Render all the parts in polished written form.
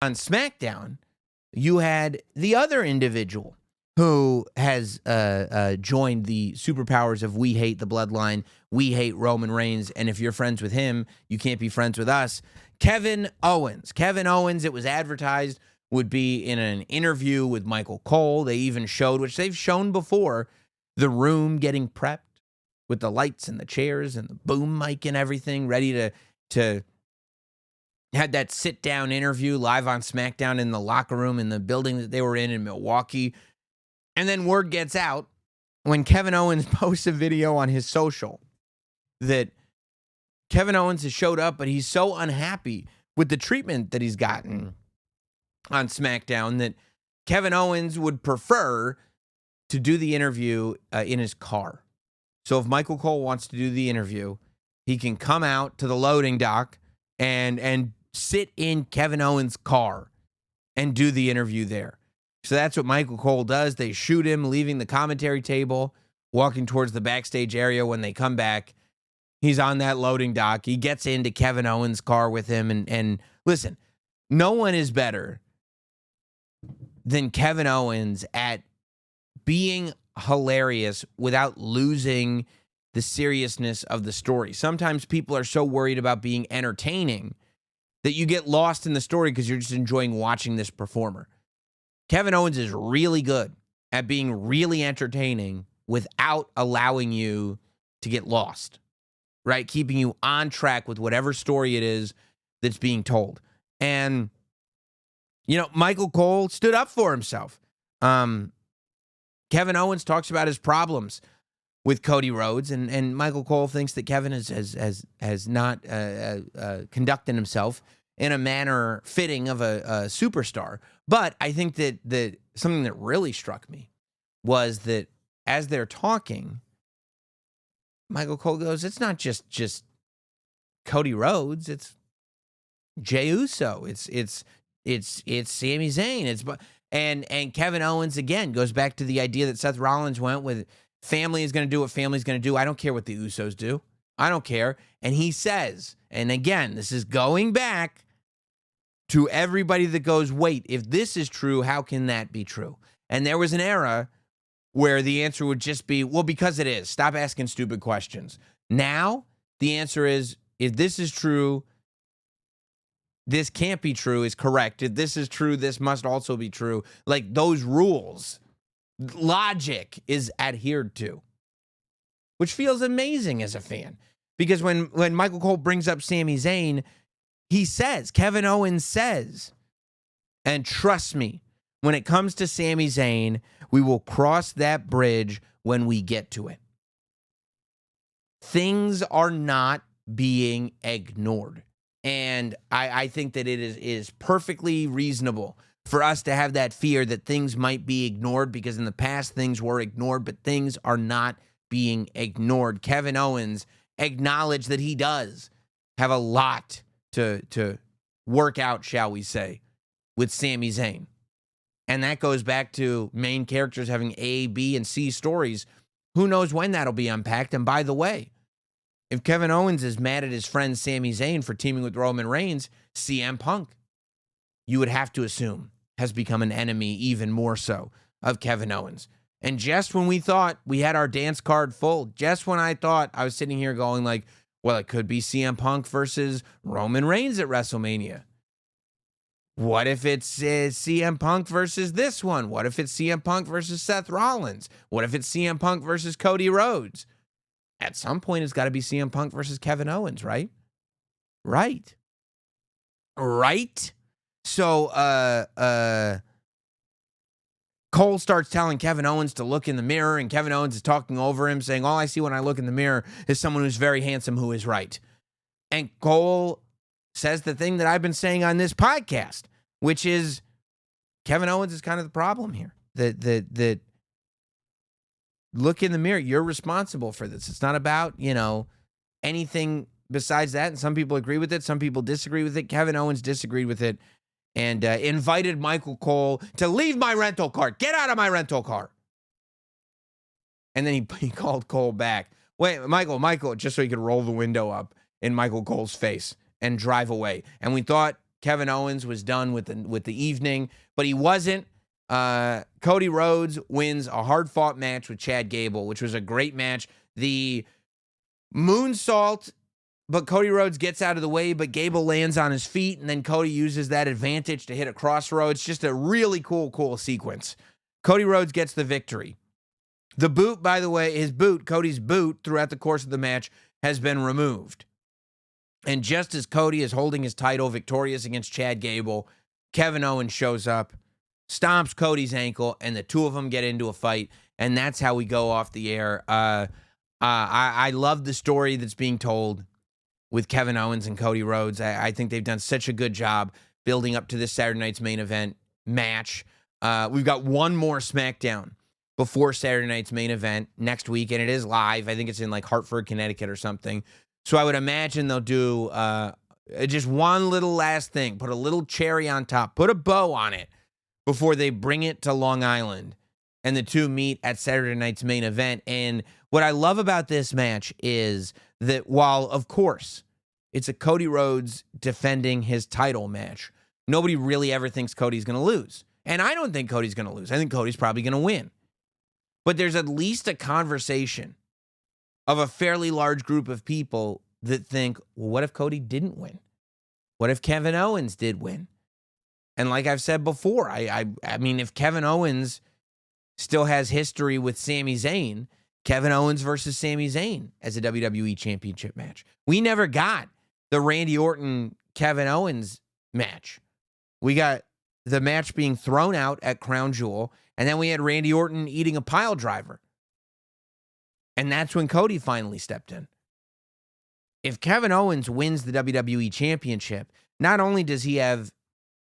on SmackDown, you had the other individual who has joined the superpowers of we hate the bloodline, we hate Roman Reigns, and if you're friends with him, you can't be friends with us. Kevin Owens. Kevin Owens, it was advertised, would be in an interview with Michael Cole. They even showed, which they've shown before, the room getting prepped with the lights and the chairs and the boom mic and everything, ready to had that sit-down interview live on SmackDown in the locker room in the building that they were in Milwaukee. And then word gets out when Kevin Owens posts a video on his social that Kevin Owens has showed up, but he's so unhappy with the treatment that he's gotten on SmackDown that Kevin Owens would prefer to do the interview in his car. So if Michael Cole wants to do the interview, he can come out to the loading dock and sit in Kevin Owens' car and do the interview there. So that's what Michael Cole does. They shoot him leaving the commentary table, walking towards the backstage area. When they come back, he's on that loading dock. He gets into Kevin Owens' car with him. And listen, no one is better than Kevin Owens at being hilarious without losing the seriousness of the story. Sometimes people are so worried about being entertaining that you get lost in the story because you're just enjoying watching this performer. Kevin Owens is really good at being really entertaining without allowing you to get lost, right? Keeping you on track with whatever story it is that's being told. And, Michael Cole stood up for himself. Kevin Owens talks about his problems with Cody Rhodes, and Michael Cole thinks that Kevin has not conducted himself in a manner fitting of a superstar. But I think that something that really struck me was that as they're talking, Michael Cole goes, "It's not just Cody Rhodes. It's Jey Uso. It's Sami Zayn. And Kevin Owens again goes back to the idea that Seth Rollins went with. Family is going to do what family's going to do. I don't care what the Usos do. I don't care." And he says, and again, this is going back to everybody that goes, wait, if this is true, how can that be true? And there was an era where the answer would just be, well, because it is. Stop asking stupid questions. Now, the answer is, if this is true, this can't be true is correct. If this is true, this must also be true. Like those rules. Logic is adhered to, which feels amazing as a fan. Because when Michael Cole brings up Sami Zayn, he says, Kevin Owens says, and trust me, when it comes to Sami Zayn, we will cross that bridge when we get to it. Things are not being ignored. And I think that it is perfectly reasonable for us to have that fear that things might be ignored, because in the past things were ignored, but things are not being ignored. Kevin Owens acknowledged that he does have a lot to work out, shall we say, with Sami Zayn. And that goes back to main characters having A, B, and C stories. Who knows when that'll be unpacked? And by the way, if Kevin Owens is mad at his friend Sami Zayn for teaming with Roman Reigns, CM Punk, you would have to assume, has become an enemy even more so of Kevin Owens. And just when we thought we had our dance card full, just when I thought I was sitting here going like, well, it could be CM Punk versus Roman Reigns at WrestleMania. What if it's CM Punk versus this one? What if it's CM Punk versus Seth Rollins? What if it's CM Punk versus Cody Rhodes? At some point, it's got to be CM Punk versus Kevin Owens, right? Right. So, Cole starts telling Kevin Owens to look in the mirror, and Kevin Owens is talking over him, saying, all I see when I look in the mirror is someone who's very handsome who is right. And Cole says the thing that I've been saying on this podcast, which is Kevin Owens is kind of the problem here. That look in the mirror. You're responsible for this. It's not about, anything besides that. And some people agree with it. Some people disagree with it. Kevin Owens disagreed with it and invited Michael Cole to leave my rental car. Get out of my rental car. And then he called Cole back. Wait, Michael, just so he could roll the window up in Michael Cole's face and drive away. And we thought Kevin Owens was done with the evening, but he wasn't. Cody Rhodes wins a hard-fought match with Chad Gable, which was a great match. The moonsault, but Cody Rhodes gets out of the way, but Gable lands on his feet, and then Cody uses that advantage to hit a crossroads. Just a really cool sequence. Cody Rhodes gets the victory. The boot, by the way, Cody's boot, throughout the course of the match, has been removed. And just as Cody is holding his title victorious against Chad Gable, Kevin Owens shows up, stomps Cody's ankle, and the two of them get into a fight, and that's how we go off the air. I love the story that's being told with Kevin Owens and Cody Rhodes. I think they've done such a good job building up to this Saturday night's main event match. We've got one more Smackdown before Saturday night's main event next week, and it is live. I think it's in like Hartford, Connecticut or something. So I would imagine they'll do just one little last thing, put a little cherry on top, put a bow on it before they bring it to Long Island and the two meet at Saturday night's main event. And what I love about this match is that while, of course, it's a Cody Rhodes defending his title match, nobody really ever thinks Cody's going to lose. And I don't think Cody's going to lose. I think Cody's probably going to win. But there's at least a conversation of a fairly large group of people that think, well, what if Cody didn't win? What if Kevin Owens did win? And like I've said before, I mean, if Kevin Owens still has history with Sami Zayn, Kevin Owens versus Sami Zayn as a WWE Championship match. We never got the Randy Orton Kevin Owens match. We got the match being thrown out at Crown Jewel, and then we had Randy Orton eating a pile driver. And that's when Cody finally stepped in. If Kevin Owens wins the WWE Championship, not only does he have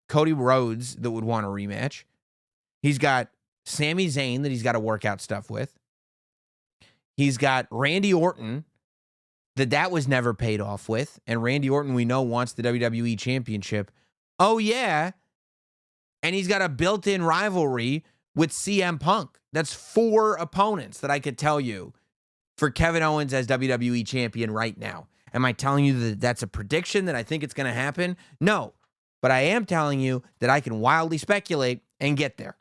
Cody Rhodes that would want a rematch, he's got Sami Zayn that he's got to work out stuff with. He's got Randy Orton that was never paid off with. And Randy Orton, we know, wants the WWE Championship. Oh, yeah. And he's got a built-in rivalry with CM Punk. That's 4 opponents that I could tell you for Kevin Owens as WWE Champion right now. Am I telling you that that's a prediction, that I think it's going to happen? No. But I am telling you that I can wildly speculate and get there.